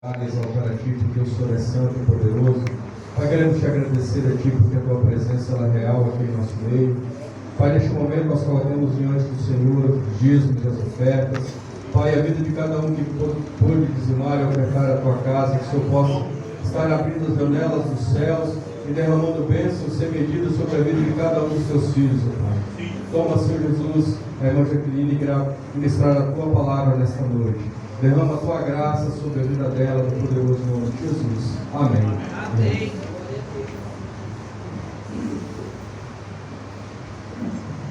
Exaltar a Ti, porque o Senhor é santo e poderoso. Pai, queremos Te agradecer a Ti, porque a Tua presença ela é real aqui em nosso meio. Pai, neste momento nós colocamos diante do Senhor os dízimos e as ofertas. Pai, a vida de cada um que pôde dizimar e ofertar a Tua casa, que o Senhor possa estar abrindo as janelas dos céus e derramando bênçãos sem medida sobre a vida de cada um dos Teus filhos, Pai. Toma, Senhor Jesus, a irmã Jaqueline, que irá ministrar a Tua palavra nesta noite. Derrama a Tua graça sobre a vida dela, no poderoso nome de Jesus. Amém. Amém.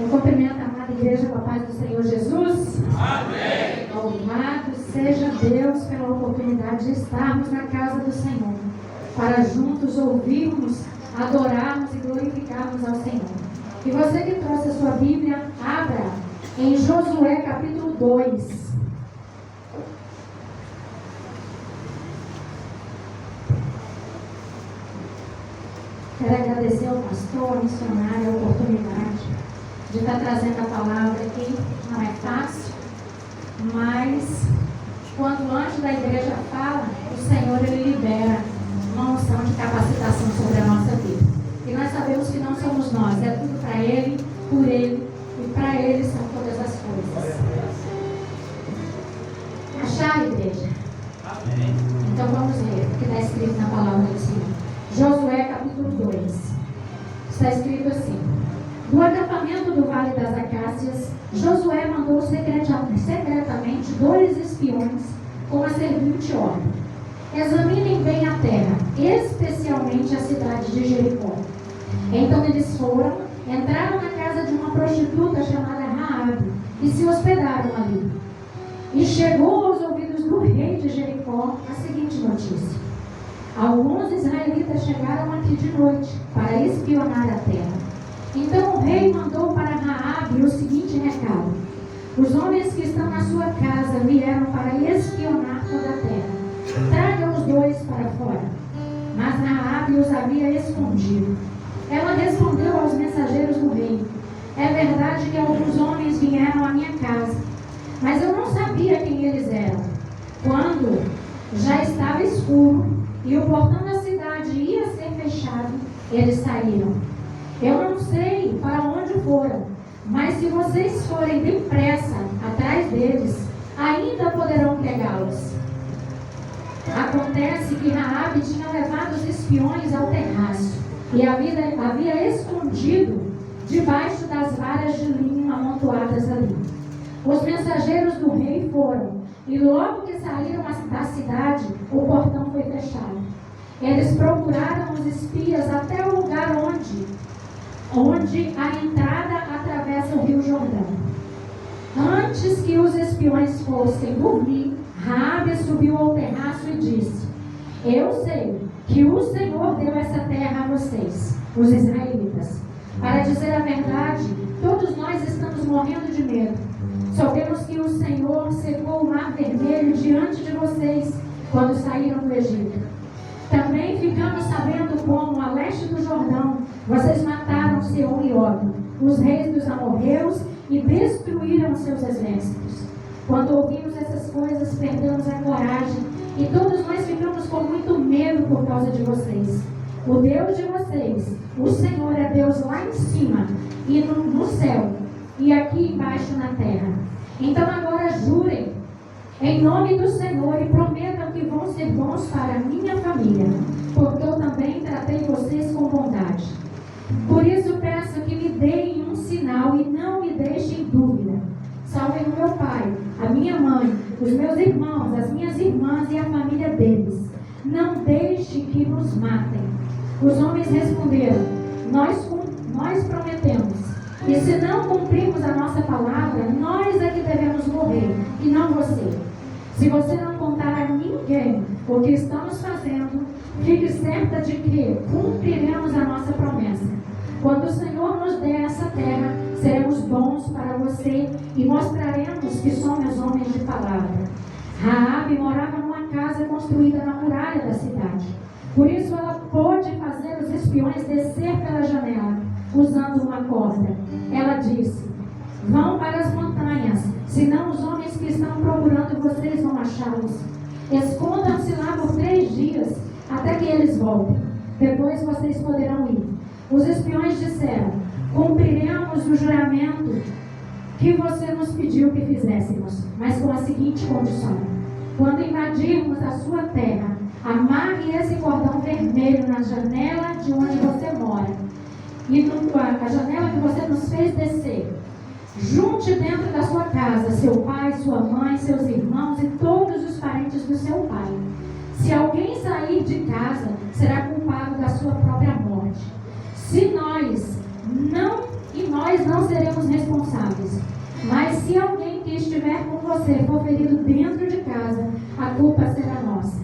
Eu cumprimento a amada igreja com a paz do Senhor Jesus. Amém. Louvado seja Deus pela oportunidade de estarmos na casa do Senhor, para juntos ouvirmos, adorarmos e glorificarmos ao Senhor. E você que trouxe a sua Bíblia, abra em Josué capítulo 2. Quero agradecer ao pastor, ao missionário, a oportunidade de estar trazendo a palavra aqui. Não é fácil, mas quando o anjo da igreja fala, o Senhor ele libera uma unção de capacitação sobre a nossa vida. E nós sabemos que não somos nós, é tudo para Ele, por Ele e para Ele são todas as coisas. Achar, igreja? Amém. Então vamos ler o que está escrito na palavra do Senhor. Josué capítulo 2. Está escrito assim: do acampamento do Vale das Acácias, Josué mandou secretamente 2 espiões com a seguinte ordem: examinem bem a terra, especialmente a cidade de Jericó. Então eles foram, entraram na casa de uma prostituta chamada Raabe e se hospedaram ali. E chegou aos ouvidos do rei de Jericó a seguinte notícia: alguns israelitas chegaram aqui de noite para espionar a terra. Então o rei mandou para Raabe o seguinte recado: os homens que estão na sua casa vieram para espionar toda a terra. Traga os 2 para fora. Mas Raabe os havia escondido. Ela respondeu aos mensageiros do rei: é verdade que alguns homens vieram à minha casa, mas eu não sabia quem eles eram. Quando já estava escuro e o portão da cidade ia ser fechado, eles saíram. Eu não sei para onde foram, mas se vocês forem depressa atrás deles, ainda poderão pegá-los. Acontece que Raabe tinha levado os espiões ao terraço e havia escondido debaixo das varas de linho amontoadas ali. Os mensageiros do rei foram, e logo que saíram da cidade, o portão foi fechado. Eles procuraram os espias até o lugar onde a entrada atravessa o rio Jordão. Antes que os espiões fossem dormir, Raabe subiu ao terraço e disse: eu sei que o Senhor deu essa terra a vocês, os israelitas. Para dizer a verdade, todos nós estamos morrendo de medo. Sabemos que o Senhor secou o mar vermelho diante de vocês quando saíram do Egito. Também ficamos sabendo como, a leste do Jordão, vocês mataram Sihon e Og, os reis dos amorreus, e destruíram seus exércitos. Quando ouvimos essas coisas, perdemos a coragem, e todos nós ficamos com muito medo por causa de vocês. O Deus de vocês, o Senhor, é Deus lá em cima, e no céu, e aqui embaixo na terra. Então agora jurem em nome do Senhor e prometam que vão ser bons para a minha família, porque eu também tratei vocês com bondade. Por isso peço que me deem um sinal e não me deixem dúvida. Salvem o meu pai, a minha mãe, os meus irmãos, as minhas irmãs e a família deles. Não deixe que nos matem. Os homens responderam: nós prometemos. E se não cumprirmos a nossa palavra, nós é que devemos morrer, e não você. Se você não contar a ninguém o que estamos fazendo, fique certa de que cumpriremos a nossa promessa. Quando o Senhor nos der essa terra, seremos bons para você e mostraremos que somos homens de palavra. Raabe morava numa casa construída na muralha da cidade. Por isso ela pôde fazer os espiões descer pela janela, usando uma corda. Ela disse: vão para as montanhas, senão os homens que estão procurando vocês vão achá-los. Escondam-se lá por eles voltem. Depois vocês poderão ir. Os espiões disseram: cumpriremos o juramento que você nos pediu que fizéssemos, mas com a seguinte condição: quando invadirmos a sua terra, amarre esse cordão vermelho na janela de onde você mora, e a janela que você nos fez descer. Junte dentro da sua casa seu pai, sua mãe, seus irmãos e todos os parentes do seu pai. Se alguém sair de casa, será culpado da sua própria morte. Nós não seremos responsáveis. Mas se alguém que estiver com você for ferido dentro de casa, a culpa será nossa.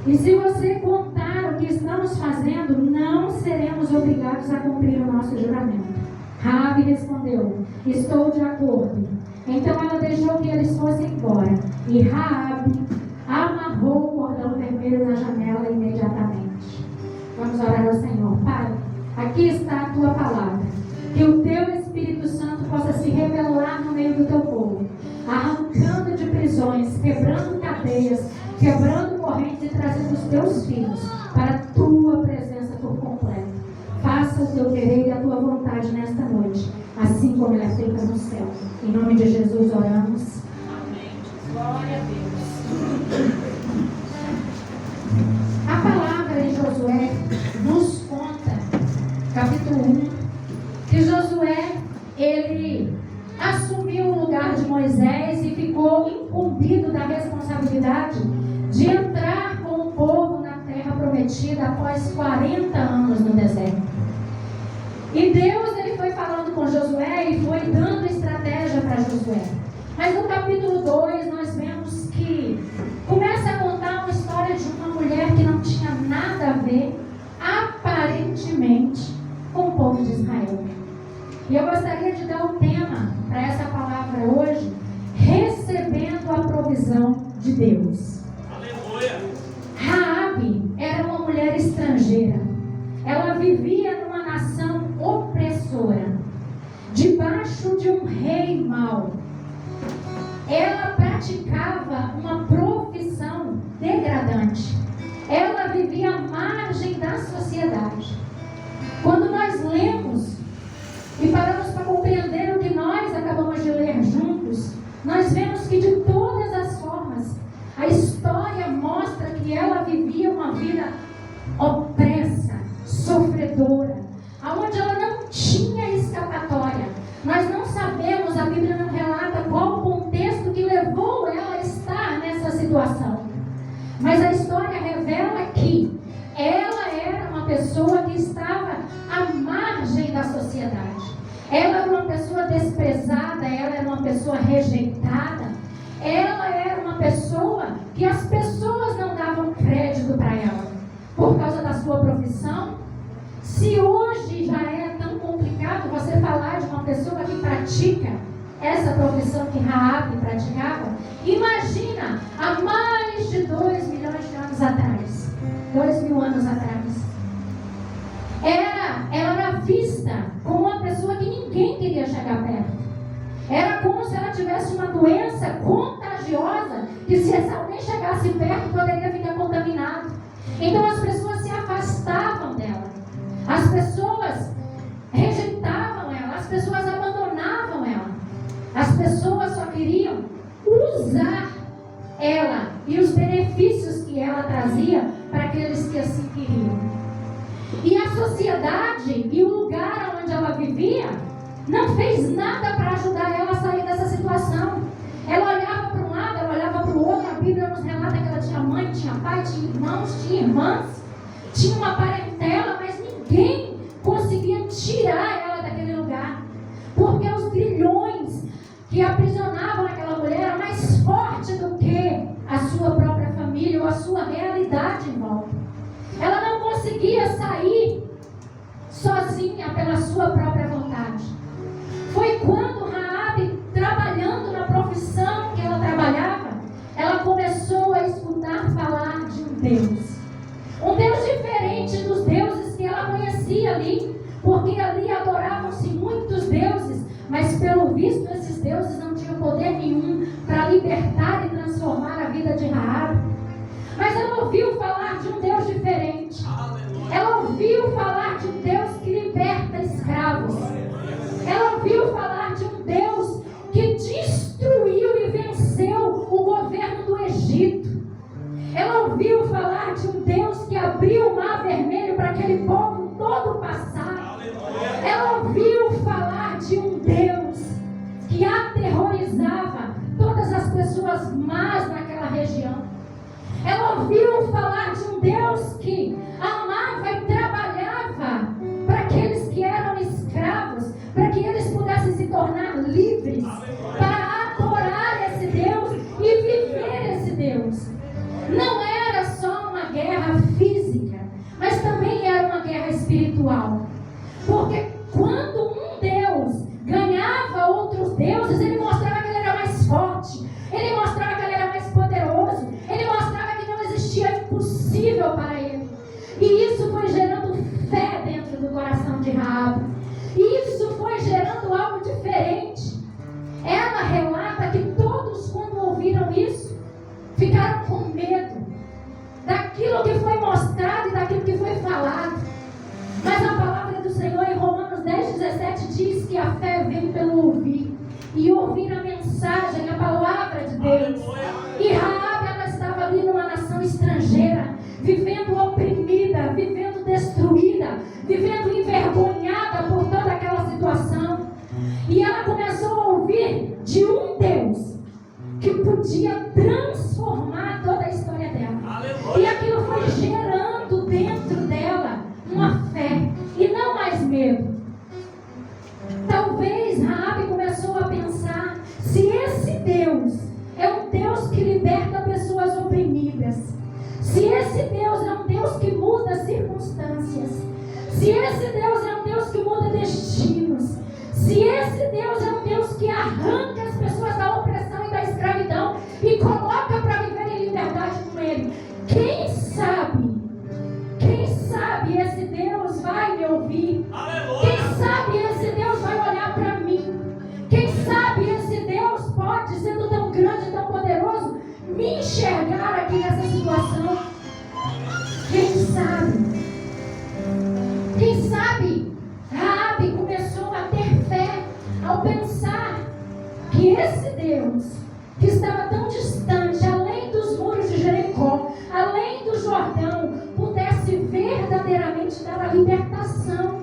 E se você contar o que estamos fazendo, não seremos obrigados a cumprir o nosso juramento. Raabe respondeu: estou de acordo. Então ela deixou que eles fossem embora. E Raabe amarrou o cordão vermelho na janela imediatamente. Vamos orar ao Senhor. Pai, aqui está a tua palavra. Que o teu Espírito Santo possa se revelar no meio do teu povo, arrancando de prisões, quebrando cadeias, quebrando correntes e trazendo os teus filhos para a tua presença por completo. Faça o teu querer e a tua vontade nesta noite, assim como ela é feita no céu. Em nome de Jesus oramos. Amém. Glória a Deus. A palavra em Josué nos conta, capítulo 1, que Josué, ele assumiu o lugar de Moisés e ficou incumbido da responsabilidade de entrar com o povo na terra prometida após 40 anos no deserto. E Deus, ele foi falando com Josué e foi dando estratégia para Josué. Mas no capítulo 2 nós vemos que começa a contar uma história de uma mulher que não tinha nada a ver, aparentemente, com o povo de Israel. E eu gostaria de dar o tema para essa palavra hoje: recebendo a provisão de Deus. Aleluia. Raabe era uma mulher estrangeira. Ela vivia numa nação opressora, debaixo de um rei mau. Ela praticava uma profissão degradante. Ela vivia à margem da sociedade. Quando nós lemos e paramos para compreender o que nós acabamos de ler juntos, nós vemos que de todas as formas, a história mostra que ela vivia uma vida opressa, sofredora, aonde ela não tinha escapatória. Nós não sabemos, a Bíblia não relata qual o contexto que levou ela a estar nessa situação. Mas a história revela que ela era uma pessoa que estava à margem da sociedade. Ela era uma pessoa desprezada, ela era uma pessoa rejeitada, ela era uma pessoa que as pessoas não davam crédito para ela, por causa da sua profissão. Se hoje já é tão complicado você falar de uma pessoa que pratica essa profissão que Raabe praticava, imagina há mais de 2 milhões de anos atrás, 2.000 anos atrás. Ela era vista como uma pessoa que ninguém queria chegar perto. Era como se ela tivesse uma doença contagiosa, que se alguém chegasse perto poderia ficar contaminado. Então as pessoas se afastavam dela, as pessoas rejeitavam ela, as pessoas abandonavam ela, as pessoas só queriam usar ela e os benefícios que ela trazia para aqueles que assim queriam. E a sociedade e o lugar onde ela vivia não fez nada para ajudar ela a sair dessa situação. Ela olhava para um lado, ela olhava para o outro. A Bíblia nos relata que ela tinha mãe, tinha pai, tinha irmãos, tinha irmãs, tinha uma parentela, mas ninguém conseguia tirar ela daquele lugar, porque os grilhões que aprisionavam aquela mulher eram mais fortes do que a sua própria família ou a sua realidade em volta. Ela não conseguia sair sozinha pela sua própria vontade. Foi quando Raabe, trabalhando na profissão que ela trabalhava, ela começou a escutar falar de um Deus. Um Deus diferente dos deuses que ela conhecia ali, porque ali adoravam-se muitos deuses, mas pelo visto esses deuses não tinham poder nenhum para libertar e transformar a vida de Raabe. Mas ela ouviu falar de um Deus diferente. diferente. Ela ouviu falar de um Deus que liberta escravos. Ela ouviu falar de um Deus que destruiu e venceu o governo do Egito. Ela ouviu falar de um Deus que abriu o mar vermelho para aquele povo todo passar. Ela ouviu falar de um Deus que aterrorizava todas as pessoas más naquela região. Ela ouviu falar de um Deus que amava e trabalhava para aqueles que eram escravos, para que eles pudessem se tornar livres, para adorar esse Deus e viver esse Deus. Não era só uma guerra física, mas também era uma guerra espiritual. Porque quando um Deus ganhava outros deuses, ele mostrava que ele era mais forte, ele mostrava que ele era mais poderoso, ele mostrava que não existia impossível para ele. E isso foi gerando fé dentro do coração de Raabe. E isso foi gerando algo diferente. Ela relata que todos, quando ouviram isso, ficaram com medo daquilo que foi mostrado e daquilo que foi falado. Mas a palavra do Senhor em Romanos 10:17 diz que a fé vem pelo ouvir, e ouvir a mensagem, a palavra de Deus. E Raabe, ela estava ali numa nação estrangeira, vivendo oprimida, vivendo destruída, vivendo envergonhada por toda aquela situação. E ela começou a ouvir de um Deus que podia transformar toda a história dela. E aquilo foi gerando dentro dela uma fé e não mais medo. Talvez Raabe começou a pensar: se esse Deus é um Deus que liberta pessoas oprimidas, se esse Deus é um Deus que muda circunstâncias, se esse Deus é um Deus que muda destinos, se esse Deus é um Deus que arranca as pessoas da opressão e da escravidão e coloca para viver em liberdade com Ele, quem sabe esse Deus vai me ouvir? Quem sabe esse Deus vai olhar para mim? Quem sabe esse Deus pode, sendo tão grande e tão poderoso, me enxergar aqui nessa situação? Quem sabe? Quem sabe? Raabe começou a ter fé ao pensar que esse Deus, que estava tão distante, além dos muros de Jericó, além do Jordão, pudesse verdadeiramente dar a libertação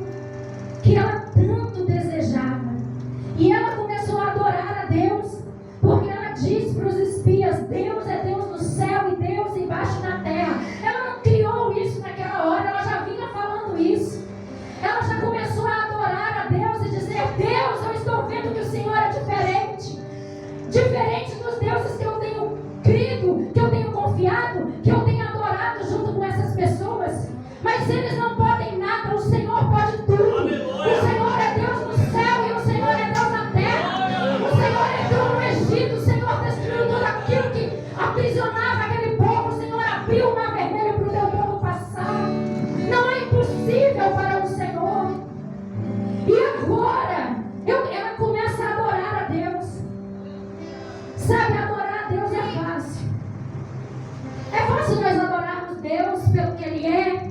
que ela tanto desejava. E ela começou a adorar a Deus, porque ela diz para os espias: Deus é Deus no céu e Deus embaixo na terra. Ela não criou isso naquela hora, ela já vinha falando isso. Ela já começou a adorar a Deus e dizer: Deus, eu estou vendo que o Senhor é diferente. Diferente dos deuses que eu tenho crido, que eu tenho confiado, que eu tenho adorado junto com essas pessoas. Mas eles não podem nada, o Senhor pode tudo. O Senhor é Deus no céu e o Senhor é Deus na terra. O Senhor entrou no Egito, o Senhor destruiu tudo aquilo que aprisionava aquele povo. O Senhor abriu o mar vermelho para o teu povo passar. Não é impossível para o Senhor. E agora, ela começa a adorar a Deus. Sabe, adorar a Deus é fácil. É fácil nós adorarmos Deus pelo que Ele é,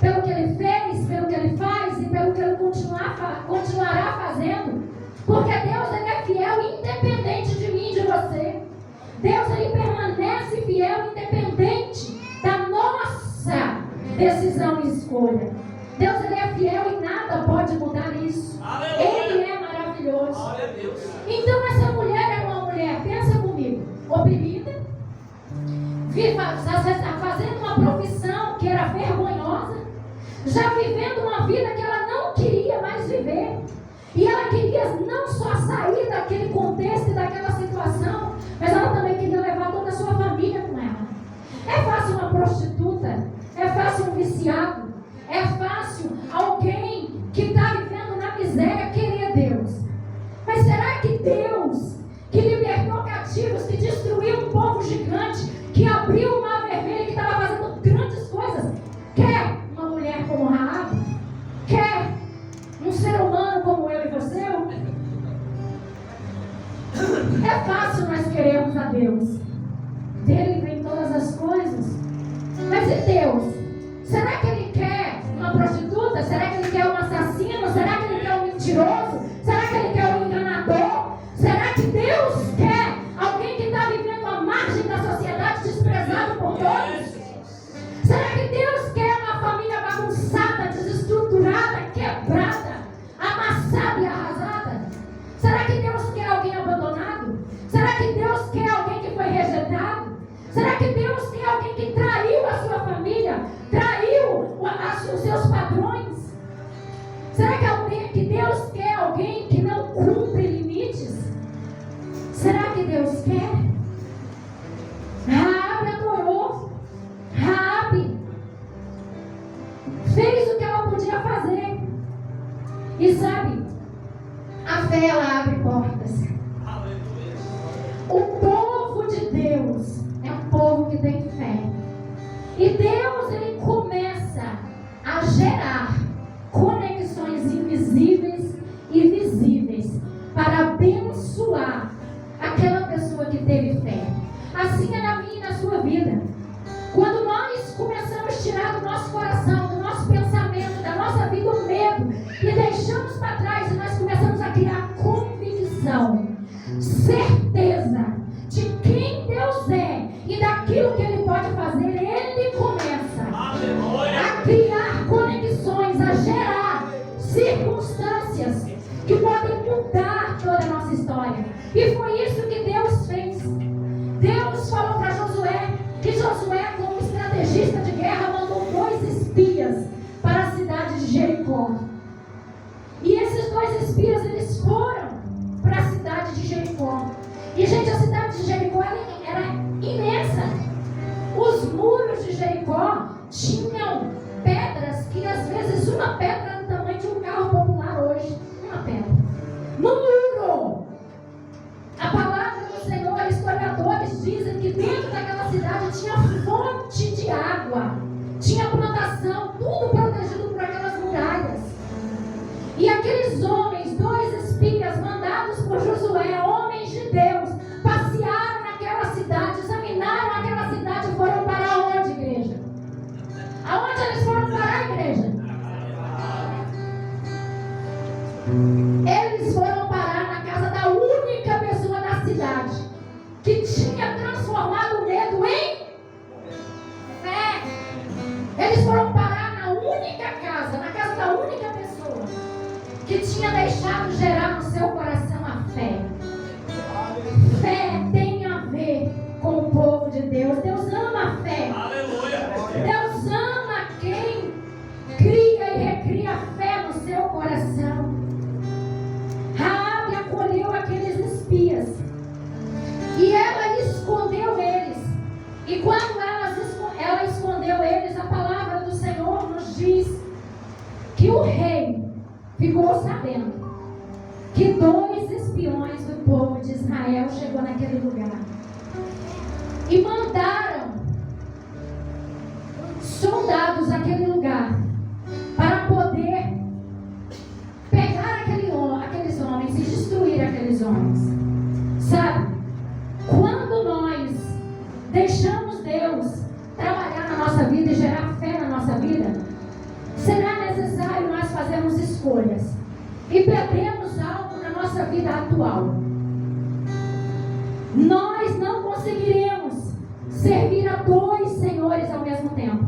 pelo que Ele fez, pelo que Ele faz e pelo que Ele continuará fazendo. Porque Deus, Ele é fiel independente de mim e de você. Deus, Ele permanece fiel independente da nossa decisão e escolha. Deus, Ele é fiel e nada pode mudar isso. Ele é maravilhoso. Então essa mulher é uma mulher, pensa comigo, oprimida, fazendo uma profissão que era vergonhosa, já vivendo uma vida que ela não queria mais viver. E ela queria não só sair daquele contexto e daquela situação, mas ela também queria levar toda a sua família com ela. É fácil uma prostituta, é fácil um viciado, é fácil alguém que está vivendo na miséria querer Deus. Mas será que Deus, que libertou cativos, que destruiu um povo gigante, que abriu o mar vermelho, que estava fazendo grandes coisas, quer uma mulher como Raabe? Quer um ser humano como eu e você? É fácil nós queremos a Deus. Dele vem todas as coisas. Mas e Deus? Deus quer alguém que não cumpre limites? Será que Deus quer? Raabe adorou. Raabe fez o que ela podia fazer. E sabe, a fé, ela abre portas. O povo de Deus é um povo que tem fé. E Deus, ele começa a gerar conexões invisíveis e visíveis para abençoar aquela pessoa que teve fé. Assim é na minha e na sua vida. Quando nós começamos a tirar do nosso coração, do nosso pensamento, da nossa vida o medo e deixamos para trás, e nós começamos a criar convicção, certeza de quem Deus é e daquilo que Ele pode fazer, Ele começa a criar conexões, a gerar circunstâncias que podem mudar toda a nossa história. E foi isso que Deus fez. Deus falou para Josué que Josué, como estrategista de guerra, mandou 2 espias para a cidade de Jericó. E esses 2 espias, eles foram para a cidade de Jericó. E, gente, a cidade de Jericó era imensa. Os muros de Jericó tinham pedras que, às vezes, uma pedra era do tamanho de um carro popular hoje. Uma pedra. No muro! A palavra do Senhor, historiadores dizem que dentro daquela cidade tinha fonte de água, tinha plantação, tudo protegido por aquelas muralhas. E aqueles homens, 2 espias mandados por Josué, homens de Deus, passearam naquela cidade, examinaram aquela cidade e foram para onde, igreja? Aonde eles foram parar, igreja? Eles foram parar na casa da única pessoa da cidade que tinha transformado o medo em fé. Eles foram parar na única casa, na casa da única pessoa que tinha deixado gerar no seu coração a fé. Fé tem a ver com o povo de Deus. Deus ama a fé. Deus ama quem cria e recria a fé no seu coração. Raabe acolheu aqueles espias e ela escondeu eles. E quando ela escondeu eles, a palavra do Senhor nos diz que o rei ficou sabendo que 2 espiões do povo de Israel chegou naquele lugar e mandaram soldados naquele lugar para poder pegar aqueles homens e destruir aqueles homens. Sabe, quando nós deixamos Deus trabalhar na nossa vida e gerar fé na nossa vida, será necessário nós fazermos escolhas e perdermos algo na nossa vida atual. Nós não conseguiremos servir a 2 senhores ao mesmo tempo.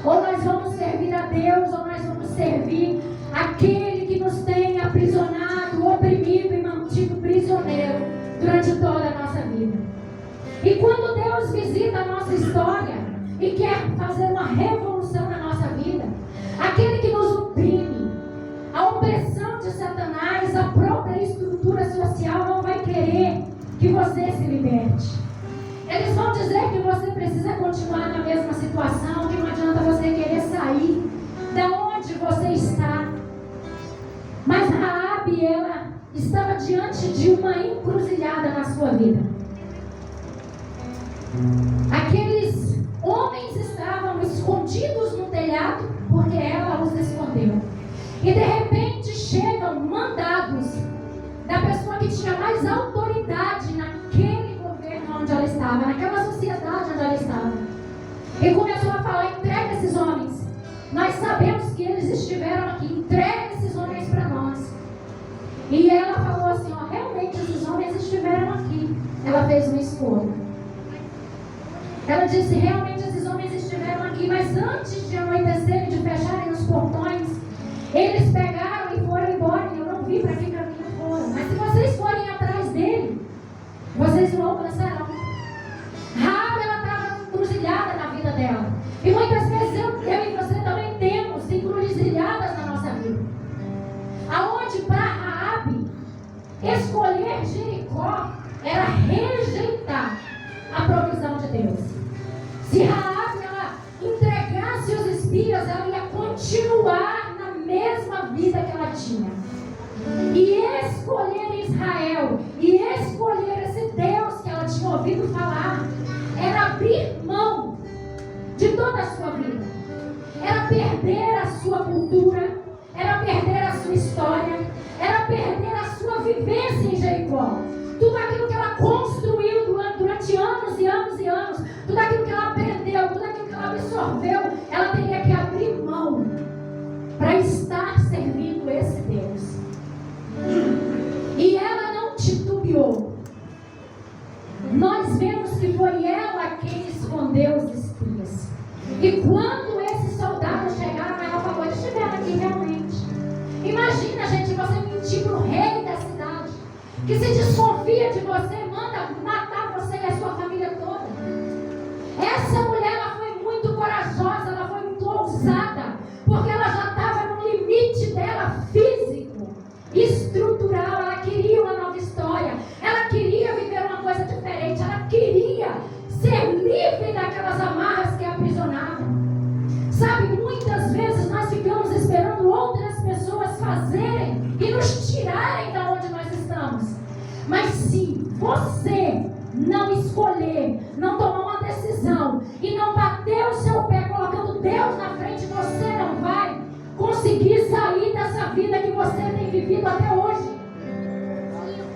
Ou nós vamos servir a Deus, ou nós vamos servir aquele que nos tem aprisionado, oprimido e mantido prisioneiro durante toda a nossa vida. E quando Deus visita a nossa história e quer fazer uma revolução na nossa vida, aquele que nos oprime, a opressão de Satanás, a própria estrutura social não vai querer que você se liberte. Eles vão dizer que você precisa continuar na mesma situação, que não adianta você querer sair da onde você está. Mas Raabe, ela estava diante de uma encruzilhada na sua vida. Aqueles homens estavam escondidos no telhado porque ela os escondeu. E de repente chegam mandados da pessoa que tinha mais autoridade naquele governo onde ela estava, naquela sociedade onde ela estava. E começou a falar: entrega esses homens. Nós sabemos que eles estiveram aqui, entrega esses homens para nós. E ela falou assim: ó, realmente esses homens estiveram aqui. Ela fez uma escolha. Ela disse: realmente esses homens estiveram aqui, mas antes de anoitecer e de fecharem os portões, eles pegaram e foram embora. E eu não vi para que caminho foram. Mas se vocês forem atrás dele, vocês não alcançarão. Raabe, ela estava encruzilhada na vida dela. E muitas vezes eu e você também temos encruzilhadas na nossa vida. Aonde tinha. E escolher Israel, e escolher esse Deus que ela tinha ouvido falar, era abrir mão de toda a sua vida. Era perder a sua cultura, era perder a sua história, era perder a sua vivência em Jericó. Tudo aquilo que ela construiu durante anos e anos e anos, tudo aquilo que ela aprendeu, tudo aquilo que ela absorveu, ela teria que abrir mão para estar servindo esse Deus. E ela não titubeou. Nós vemos que foi ela quem escondeu os espias. E quando esses soldados chegaram, ela falou: eles estiveram aqui realmente. Imagina, gente, você mentir para o rei da cidade, que se desconfia de você, manda matar você e a sua família toda. Essa mulher, ela foi muito corajosa, ela foi muito ousada, porque ela já estava no limite dela físico, estrutural. Ela queria uma nova história, ela queria viver uma coisa diferente, ela queria ser livre daquelas amarras que a aprisionavam. Sabe, muitas vezes nós ficamos esperando outras pessoas fazerem e nos tirarem da onde nós estamos. Mas se você não escolher, não tomar uma decisão e não bater o seu pé colocando Deus na frente, você não vai conseguir sair dessa vida que você tem vivido até hoje.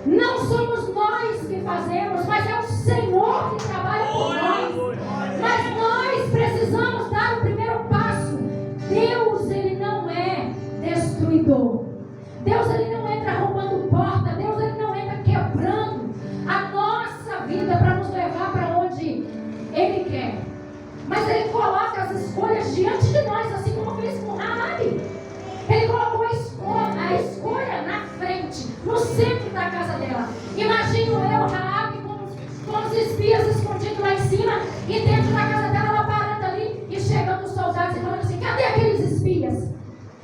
Não somos nós que fazemos, mas é o Senhor que trabalha por nós. Mas nós precisamos dar o primeiro passo. Deus, ele não é destruidor. Deus, ele não entra roubando porta. Deus, ele não entra quebrando a nossa vida para nos levar para onde ele quer. Mas ele coloca as escolhas diante de nós, assim como fez com Raabe. Ele colocou a escolha na frente, no centro da casa dela. Imagino eu, Raabe, com os espias escondidos lá em cima, e dentro da casa dela, ela parando ali, e chegando os soldados e falando assim: cadê aqueles espias?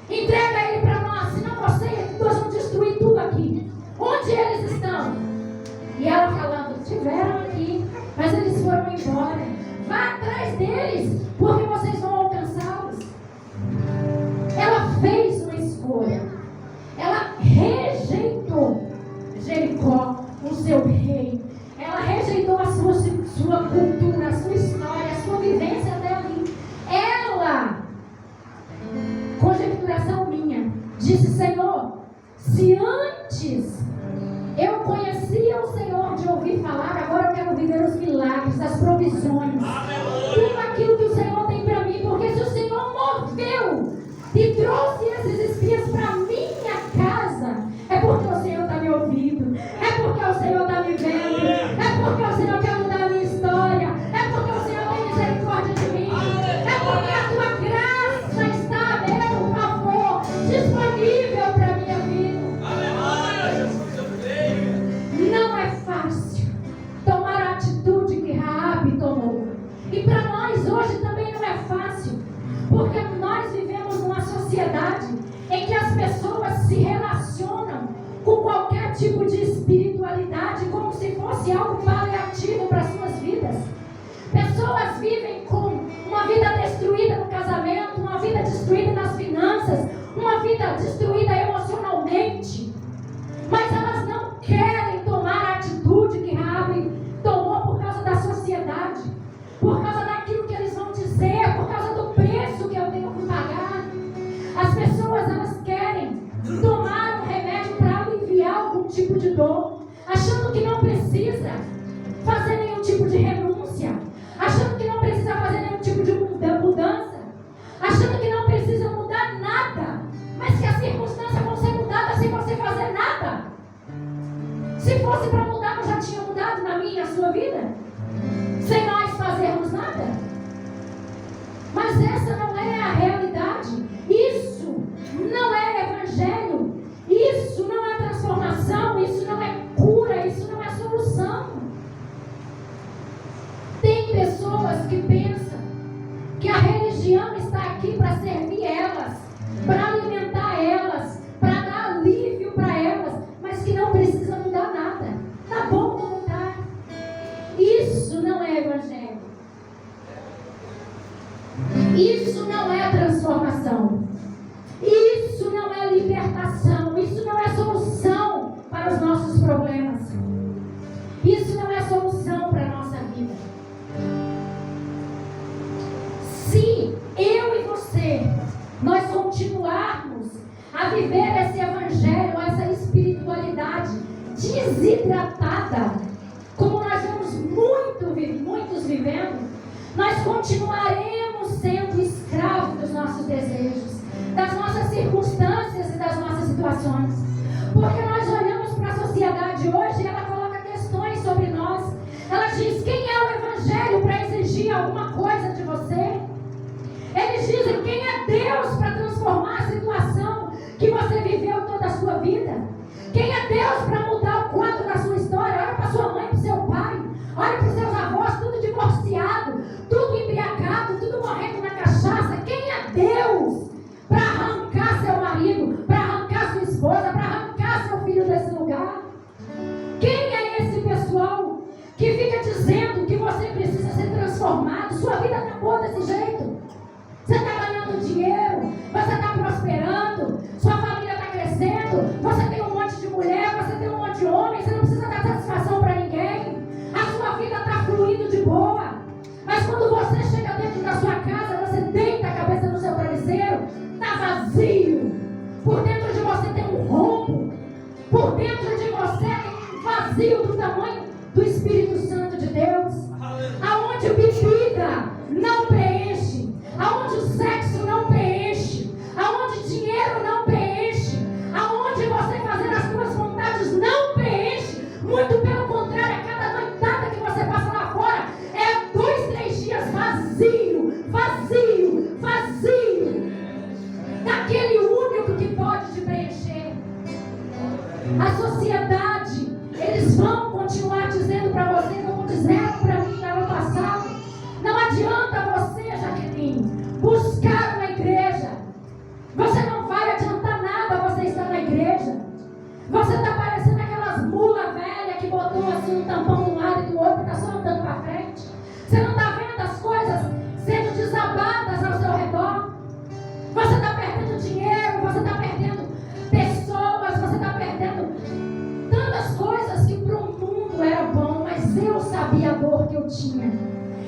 Entrega ele para nós, senão nós vamos destruir tudo aqui. Onde eles estão? E ela falando: estiveram aqui, mas eles foram embora. Vá atrás deles, porque vocês vão alcançá-los. Ela fez uma escolha. Ela rejeitou Jericó, o seu rei. Ela rejeitou a sua cultura, a sua história, a sua vivência até ali. Ela, conjecturação minha, disse: Senhor, se antes eu conhecia o Senhor de ouvir falar, agora eu quero viver os milagres, as provisões, tudo aquilo que o Senhor tem para mim. Porque se o Senhor moveu e trouxe esses espias para minha casa, é porque o Senhor está me ouvindo, é porque o Senhor está me vendo, é porque o Senhor quer mudar a minha história, é porque o Senhor tem misericórdia de mim, é porque a tua graça está, meu favor, disponível para a minha vida. Não é fácil tomar a atitude que Raabe tomou. E para nós hoje também não é fácil, porque nós vivemos numa sociedade em que as pessoas se relacionam com qualquer tipo de espiritualidade como se fosse algo paliativo para suas vidas. Pessoas vivem com uma vida destruída no casamento, uma vida destruída nas finanças, uma vida destruída emocionalmente, mas elas não querem tomar a atitude que Raabe tomou por causa da sociedade, por causa daquilo que eles vão dizer, por causa do preço que eu tenho que pagar. As pessoas, elas querem tomar um remédio para aliviar algum tipo de dor, achando que não precisa fazer nenhum tipo de renúncia, achando que não precisa fazer nenhum tipo de mudança, achando que não precisa mudar nada, mas que as circunstâncias vão ser mudadas sem você fazer nada. Se fosse para mudar, não já tinha mudado na minha e na sua vida? Sem nós fazermos nada? Mas essa não é a realidade. Isso não é evangelho. Isso não é transformação. Isso não é cura. Isso não é solução. Tem pessoas que pensam que a religião está aqui para servir elas, para alimentar elas, para dar alívio para elas, mas que não precisa mudar nada. Tá bom como tá. Isso não é evangelho. Isso não é transformação. Isso não é libertação, isso não é solução para os nossos problemas. Isso não é solução para a nossa vida. Se eu e você, nós continuarmos a viver esse evangelho, essa espiritualidade desidratada, como nós vemos muitos vivendo, nós continuaremos sendo escravos dos nossos desejos, das nossas circunstâncias e das nossas situações. Porque nós olhamos para a sociedade hoje e ela coloca questões sobre nós. Ela diz: quem é o evangelho para exigir alguma coisa de você? Eles dizem: quem é Deus para transformar a situação que você viveu toda a sua vida? Quem é Deus para mudar o quadro da sua história? Olha para sua mãe, para o seu pai, olha para os seus avós, tudo divorciado, tudo embriagado, tudo morrendo na cachaça. Quem é Deus para arrancar seu marido, para arrancar sua esposa, para arrancar seu filho desse lugar? Quem é esse pessoal que fica dizendo que você precisa ser transformado? Sua vida está boa desse jeito. Você está ganhando dinheiro, você está prosperando, sua família está crescendo, você tem um monte de mulher, você tem um monte de homem, você não precisa dar satisfação para ninguém. A sua vida está fluindo de boa. Mas quando você chega dentro da sua casa, você deita a cabeça no seu travesseiro, está vazio. Por dentro de você tem um rombo. Por dentro de você tem um vazio do tamanho do Espírito Santo de Deus. Aonde bebida não preenche, aonde o sexo não preenche, aonde dinheiro não preenche, aonde você fazer as suas vontades não preenche. Muito pelo contrário, a cada noitada que você passa lá fora é 2, 3 dias vazio, vazio, vazio daquele único que pode te preencher. A sociedade, eles vão continuar dizendo para você, como disseram para mim no ano passado: não adianta você, Jaqueline, buscar uma igreja. Você não vai adiantar nada você estar na igreja. Você está parecendo aquelas mulas velhas que botou assim um tampão de um lado e do outro e está só andando para frente. Você não está vendo as coisas sendo desabadas ao seu redor. Você está perdendo dinheiro, você está perdendo pessoas, você está perdendo tantas coisas que para o mundo era bom, mas eu sabia a dor que eu tinha.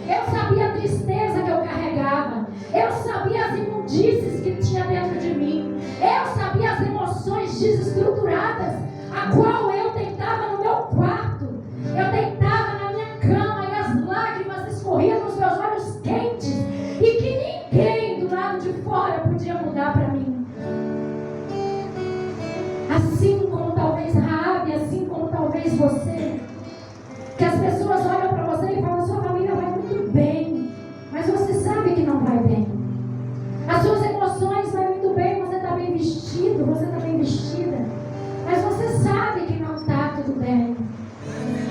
Eu sabia a tristeza que eu carregava. Eu sabia as imundícies que tinha dentro de mim. Eu sabia as emoções desestruturadas, a qual eu deitava no meu quarto. Eu deitava na minha cama e as lágrimas escorriam nos meus olhos quentes, e que ninguém do lado de fora podia mudar para mim. Assim como talvez Raabe, assim como talvez você, que as pessoas olham para você e falam: sua família vai muito bem, mas você sabe que não vai bem. As suas emoções vão muito bem, você está bem vestido, você está bem vestida, mas você sabe que não está tudo bem.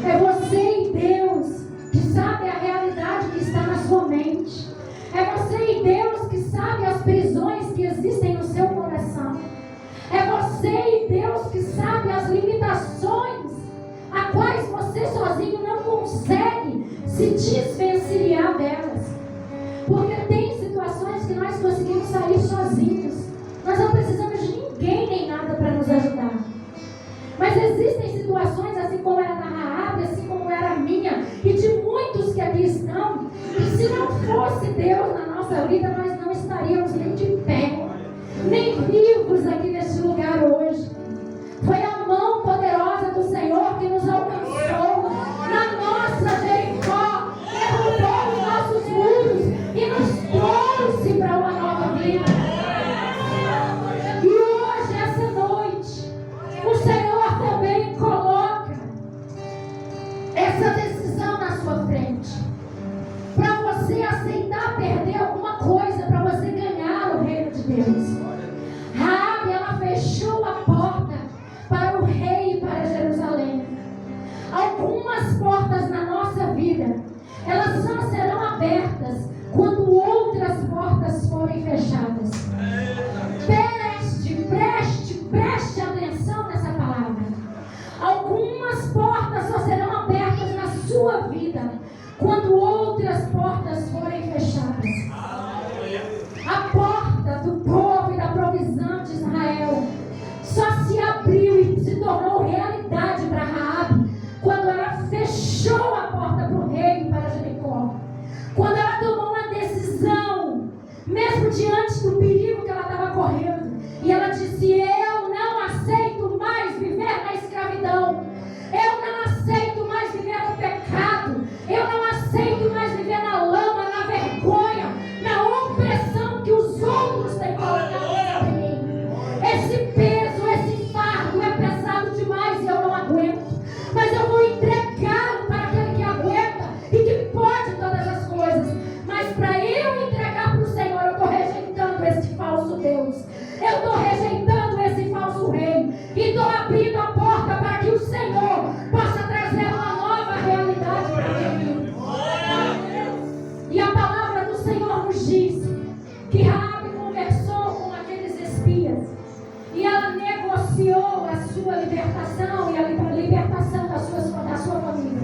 É você e Deus que sabe a realidade que está na sua mente. É você e Deus que sabe as prisões que existem no seu coração. É você e Deus que sabe as limitações a quais você sozinho não consegue se desvencilhar delas. Porque tem situações que nós conseguimos sair sozinhos. Nós não precisamos de ninguém nem nada para nos ajudar. Mas existem situações, assim como era da Raabe, assim como era a minha, e de muitos que aqui estão, que se não fosse Deus na nossa vida, nós não estaríamos nem de pé, nem vivos aqui neste lugar hoje. Foi a mão poderosa do Senhor que nos alcançou na nossa Jericó, derrubou os nossos muros e nos trouxe para uma nova vida. E hoje, essa noite, o Senhor também coloca essa decisão na sua frente, para você aceitar perder alguma coisa, para você ganhar o reino de Deus. Raabe, ela fechou a porta nos diz que Raabe conversou com aqueles espias e ela negociou a sua libertação e a libertação da sua família.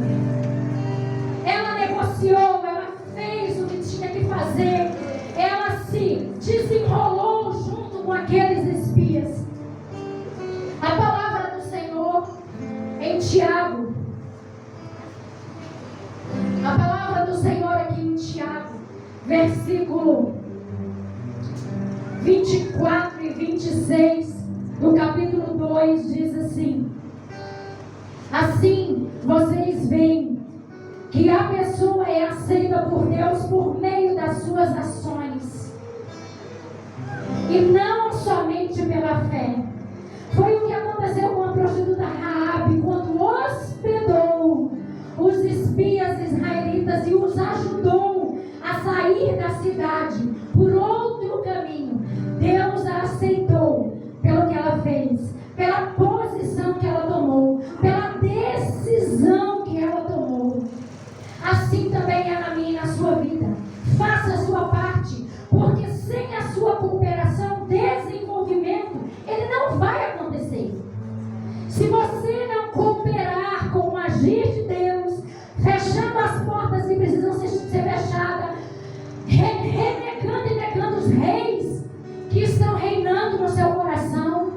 Ela negociou, ela fez o que tinha que fazer, ela se desenrolou junto com aqueles espias. A palavra do Senhor em Tiago, a palavra do Senhor aqui em Tiago, versículo 24 e 26 do capítulo 2 diz assim: assim vocês veem que a pessoa é aceita por Deus por meio das suas ações e não somente pela fé. Foi o que aconteceu com a prostituta Raabe quando hospedou os espias israelitas e os ajudou a sair da cidade por outro caminho. Deus a aceitou pelo que ela fez, pela posição que ela tomou, pela decisão que ela tomou. Assim também é na minha e na sua vida. Faça a sua parte, porque sem a sua cooperação, desenvolvimento, ele não vai acontecer. Se você não cooperar com o agir de Deus, fechando as portas que precisam ser fechadas, renegando e negando os reis que estão reinando no seu coração,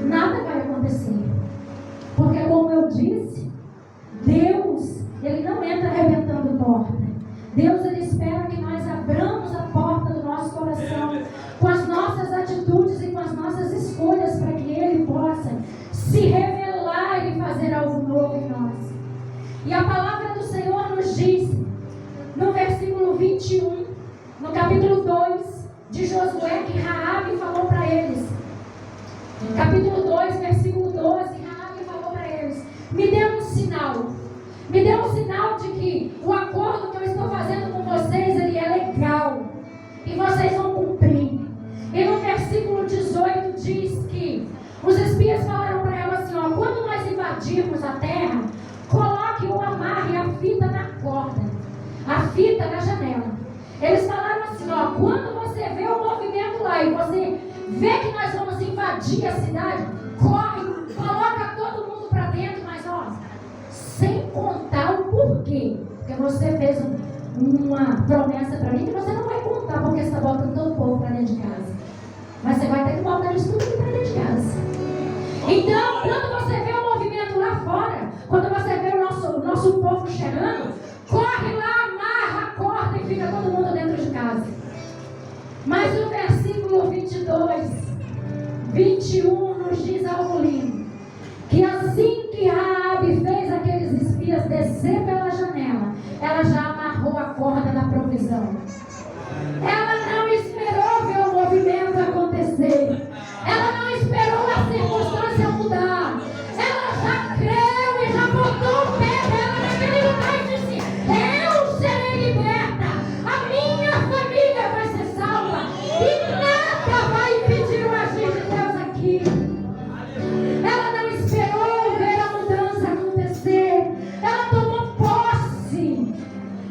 nada vai acontecer. Porque, como eu disse, Deus, ele não entra arrebentando porta. Deus, ele espera que nós abramos a porta do nosso coração com as nossas atitudes e com as nossas escolhas, para que ele possa se revelar e fazer algo novo em nós. E a palavra do Senhor nos diz, no versículo 21, no capítulo 2 de Josué, que Raabe falou para eles. Capítulo 2, versículo 12, Raabe falou para eles: me dê um sinal. Me dê um sinal de que o acordo que eu estou fazendo com vocês, ele é legal. E vocês vão cumprir. E no versículo 18 diz que os espias falaram para ela assim: ó, quando nós invadirmos a terra, coloque ou amarre a fita na corda, a fita na janela. Eles falaram assim: ó, quando você vê o movimento lá e você vê que nós vamos invadir a cidade, corre, coloca todo mundo para dentro, mas ó, sem contar o porquê. Porque você fez uma promessa para mim que você não vai contar porque você está botando todo o povo para dentro de casa. Mas você vai ter que botar isso tudo para dentro de casa. Então, quando você vê o movimento lá fora, quando você vê o nosso povo chegando, corre lá, amarra a corda e fica todo mundo dentro de casa. Mas o versículo 22, 21 nos diz algo lindo. Que assim que Raabe fez aqueles espias descer pela janela, ela já amarrou a corda da provisão. Ela não esperou ver o movimento acontecer. Ela não esperou a circunstância mudar. Ela já creu e já botou o pé dela naquele lugar e disse: eu serei liberta. A minha família vai ser salva. E nada vai impedir o agir de Deus aqui. Ela não esperou ver a mudança acontecer. Ela tomou posse.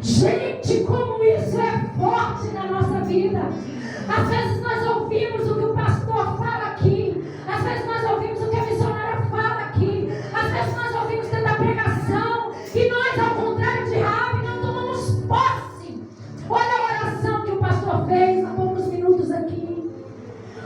Gente, como isso é forte na nossa vida. Às vezes nós ouvimos o que o pastor fala aqui. Às vezes nós ouvimos o que a missionária fala aqui. Às vezes nós ouvimos dentro da pregação. E nós, ao contrário de Raabe, não tomamos posse. Olha a oração que o pastor fez há poucos minutos aqui.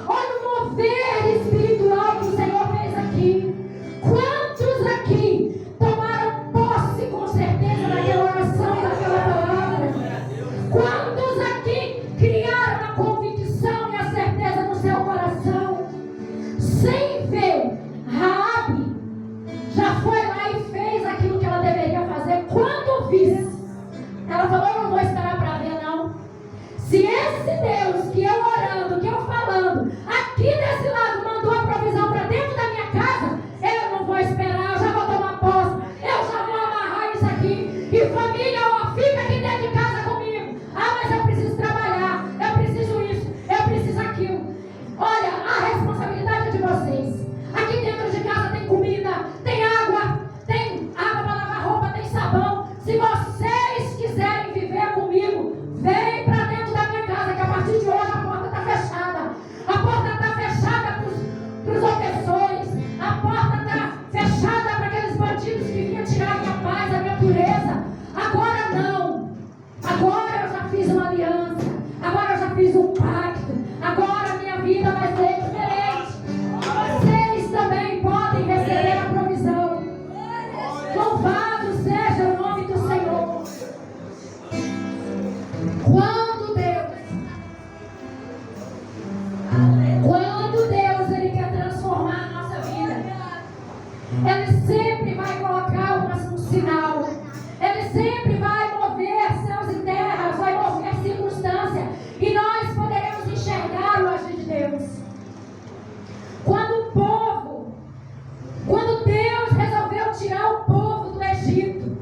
Olha o mover espiritual que o Senhor fez aqui. Quantos aqui tomaram posse com certeza daquela oração, daquela palavra? Quantos aqui criaram a convicção e a certeza no seu coração? Sem ver, Raabe já foi lá e fez aquilo que ela deveria fazer. Quando viu, ela falou: eu não vou esperar para ver não. Se esse Deus que eu orando, que eu falando, aqui desse lado mandou a provisão para dentro da minha casa, eu não vou esperar, eu já vou tomar posse, eu já vou amarrar isso aqui. E família, ó, fica aqui dentro de casa comigo. Ah, mas eu preciso trabalhar, eu preciso isso, eu preciso aquilo. Olha, a responsabilidade é de vocês. Aqui dentro de casa tem comida, tem água para lavar roupa, tem sabão. Se vocês quiserem viver comigo, vem para dentro da minha casa. fazer diferente. Vocês também podem receber a provisão. Louvado seja o nome do Senhor. Quando Deus Ele quer transformar a nossa vida, Ele sempre vai colocar um sinal. Ele sempre vai mover céus e terras, vai mover circunstância, e nós poderemos enxergar o agir de Deus. Quando Deus resolveu tirar o povo do Egito,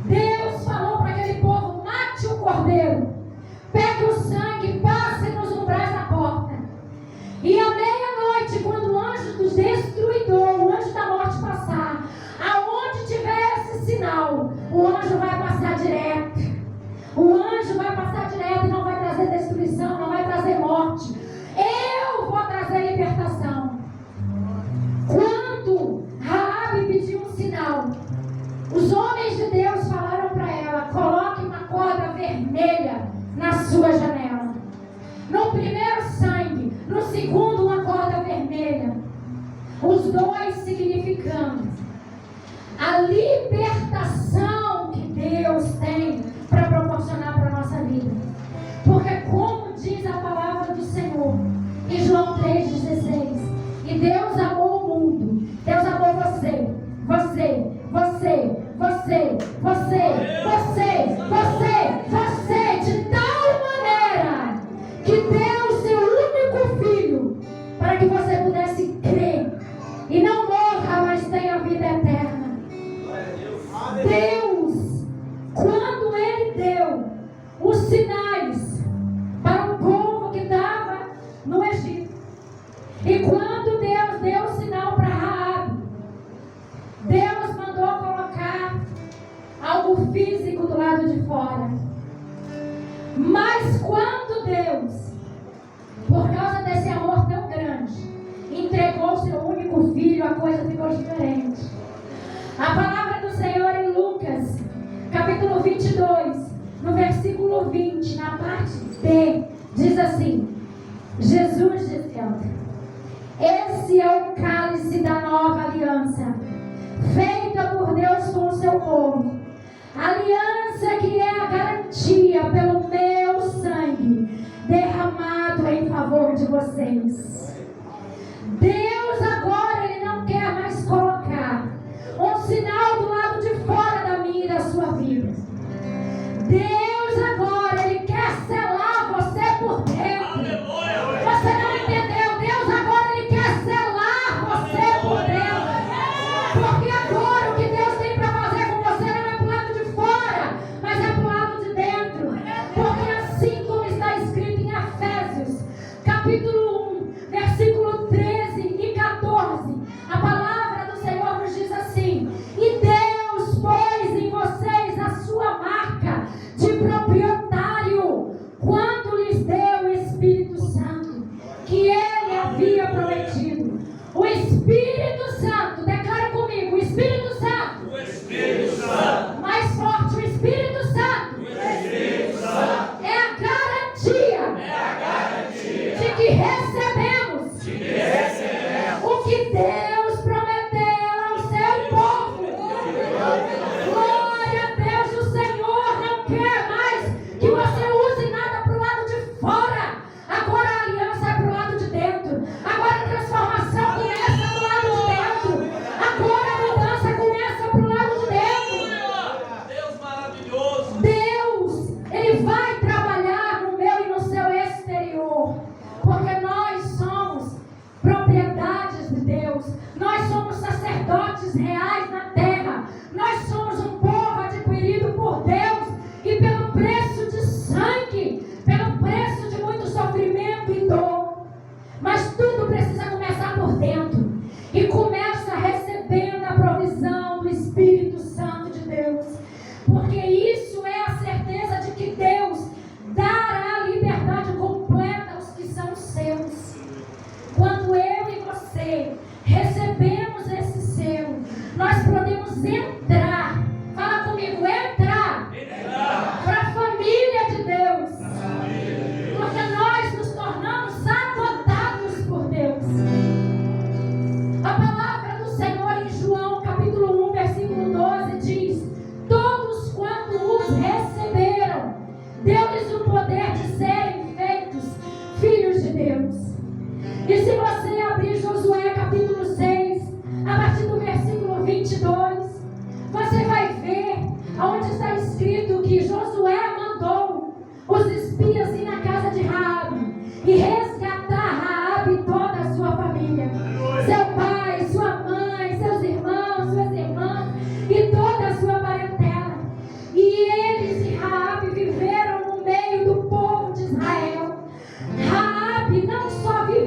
Deus falou para aquele povo: mate o cordeiro, pegue o sangue, passe nos umbrais da porta. E à meia-noite, quando o anjo do destruidor, o anjo da morte passar, aonde tiver esse sinal, o anjo vai passar direto. O anjo vai passar direto e não vai trazer destruição, não vai trazer morte. Eu vou trazer libertação. Quando Raabe pediu um sinal, os homens de Deus falaram para ela: coloque uma corda vermelha na sua janela. No primeiro, sangue. No segundo, uma corda vermelha. Os dois significando a libertação que Deus tem para proporcionar para a nossa vida. Porque, como diz a palavra do Senhor em João 3,16, e Deus amou o mundo. Deus amou você de tal maneira que deu o seu único filho para que você pudesse crer e não morra, mas tenha vida eterna. Deus, quando Ele deu os sinais para o povo que estava no Egito, e quando Deus deu o sinal para Raabe, Deus mandou colocar algo físico do lado de fora. Mas quando Deus, por causa desse amor tão grande, entregou o seu único filho, a coisa ficou diferente. A palavra do Senhor em Lucas, capítulo 22, no versículo 20, na parte B, diz assim: Jesus dizendo: esse é o cálice da nova aliança, feita por Deus com o seu povo. Aliança que é a garantia pelo meu sangue derramado em favor de vocês. Deus agora, Ele não quer mais colocar um sinal do lado de fora da minha e da sua vida. Deus agora, Ele quer selar você por dentro. Você não entendeu? Deus agora, Ele quer selar você por dentro. Porque agora o que Deus tem para fazer com você não é pro lado de fora, mas é pro lado de dentro. Porque assim como está escrito em Efésios, capítulo 1, versículo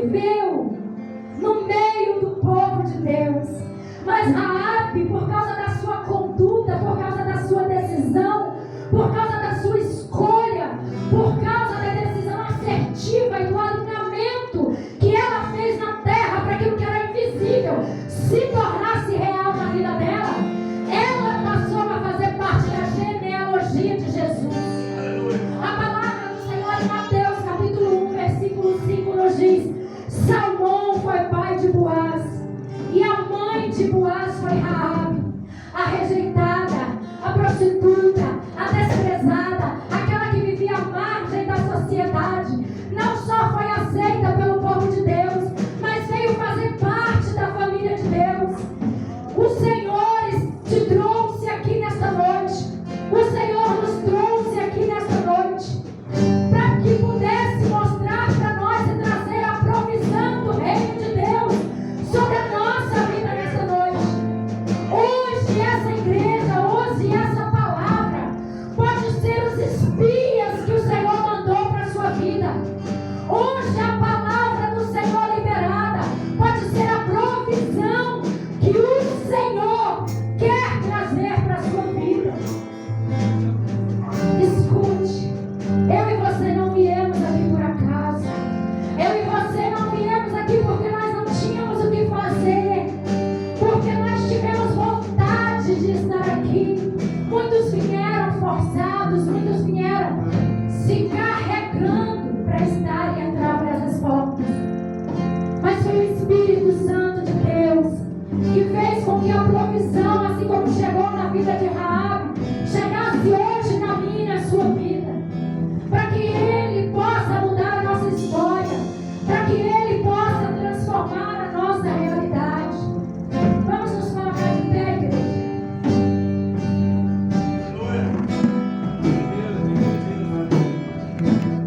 viveu no meio do povo de Deus. Mas Raabe, por causa da sua conduta, por causa da sua decisão, por causa da sua escolha, por causa da decisão assertiva e do alinhamento que ela fez na terra para que o que era invisível se tornasse real na vida dela, ela passou a fazer parte da genealogia de Jesus. A palavra do Senhor em Mateus capítulo 1, versículo 5 nos diz: Salmão foi pai de Boaz, e a mãe de Boaz foi Raabe, a rejeitada, a prostituta, a desprezada, aquela que vivia à margem da sociedade. Não só foi aceita pelo povo de Deus, mas veio fazer parte da família de Deus. O Senhor te trouxe aqui nesta noite. O Senhor nos trouxe aqui nesta noite para que pudesse mostrar para nós e trazer a provisão do reino de Deus sobre a nossa vida nesta noite. Hoje essa igreja, hoje essa palavra pode ser os espias que o Senhor mandou para a sua vida. Hoje a